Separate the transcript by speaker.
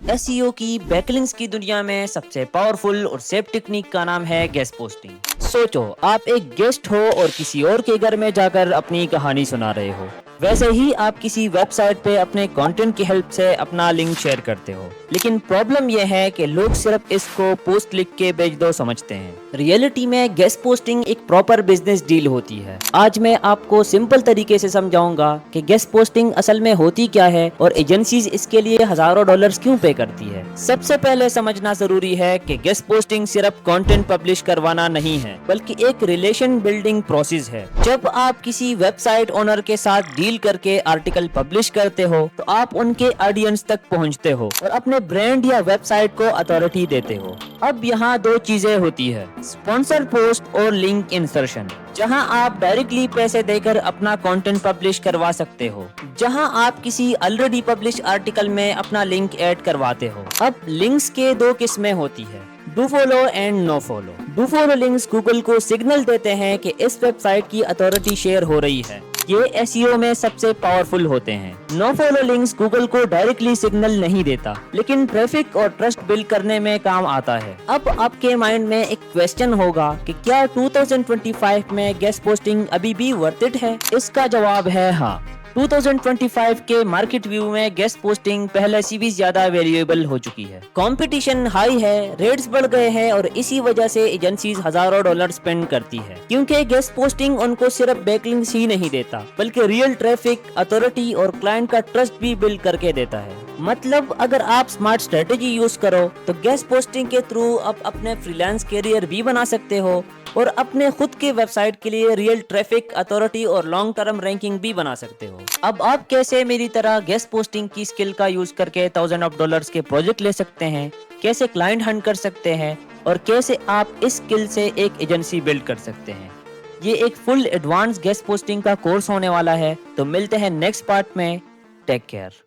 Speaker 1: SEO की backlinks की दुनिया में सबसे पावरफुल और सेफ टेक्निक का नाम है गेस्ट पोस्टिंग। सोचो, आप एक गेस्ट हो और किसी और के घर में जाकर अपनी कहानी सुना रहे हो। वैसे ही आप किसी वेबसाइट पे अपने कंटेंट की हेल्प से अपना लिंक शेयर करते हो, लेकिन प्रॉब्लम यह है कि लोग सिर्फ इसको पोस्ट लिख के भेज दो समझते हैं। रियलिटी में गेस्ट पोस्टिंग एक प्रॉपर बिजनेस डील होती है। आज मैं आपको सिंपल तरीके से समझाऊंगा कि गेस्ट पोस्टिंग असल में होती क्या है और एजेंसीज इसके लिए हजारों डॉलर्स क्यों पे करती है। सबसे पहले समझना जरूरी है कि गेस्ट पोस्टिंग सिर्फ कंटेंट पब्लिश करवाना नहीं है, बल्कि एक रिलेशन बिल्डिंग प्रोसेस है। जब आप किसी वेबसाइट ओनर के साथ डील करके आर्टिकल पब्लिश करते हो तो आप उनके ऑडियंस तक पहुंचते हो और अपने ब्रांड या वेबसाइट को अथॉरिटी देते हो। अब यहाँ दो चीजें होती है, स्पॉन्सर पोस्ट और लिंक इंसर्शन, जहां आप डायरेक्टली पैसे देकर अपना कंटेंट पब्लिश करवा सकते हो, जहां आप किसी ऑलरेडी पब्लिश आर्टिकल में अपना लिंक ऐड करवाते हो। अब लिंक्स के दो किस्में होती है, do follow and no follow. Do follow links Google को सिग्नल देते हैं कि इस वेबसाइट की अथॉरिटी शेयर हो रही है। ये एसईओ में सबसे पावरफुल होते हैं। नो फॉलो लिंक्स गूगल को डायरेक्टली सिग्नल नहीं देता, लेकिन ट्रैफिक और ट्रस्ट बिल्ड करने में काम आता है। अब आपके माइंड में एक क्वेश्चन होगा कि क्या 2025 में गेस्ट पोस्टिंग अभी भी वर्थ इट है? इसका जवाब है हाँ। 2025 के मार्केट व्यू में गेस्ट पोस्टिंग पहले से भी ज्यादा वैल्यूएबल हो चुकी है। कंपटीशन हाई है, रेट्स बढ़ गए हैं और इसी वजह से एजेंसीज हजारों डॉलर स्पेंड करती है, क्योंकि गेस्ट पोस्टिंग उनको सिर्फ बैकलिंक्स ही नहीं देता, बल्कि रियल ट्रैफिक, अथॉरिटी और क्लाइंट का ट्रस्ट भी बिल्ड करके देता है। मतलब अगर आप स्मार्ट स्ट्रेटेजी यूज करो तो गेस्ट पोस्टिंग के थ्रू आप अपने फ्रीलांस कैरियर भी बना सकते हो और अपने खुद के वेबसाइट के लिए रियल ट्रैफिक, अथॉरिटी और लॉन्ग टर्म रैंकिंग भी बना सकते हो। अब आप कैसे मेरी तरह गेस्ट पोस्टिंग की स्किल का यूज करके $1000 के प्रोजेक्ट ले सकते हैं, कैसे क्लाइंट हंट कर सकते हैं और कैसे आप इस स्किल से एक एजेंसी बिल्ड कर सकते हैं। ये एक फुल एडवांस गेस्ट पोस्टिंग का कोर्स होने वाला है। तो मिलते हैं नेक्स्ट पार्ट में। Take care.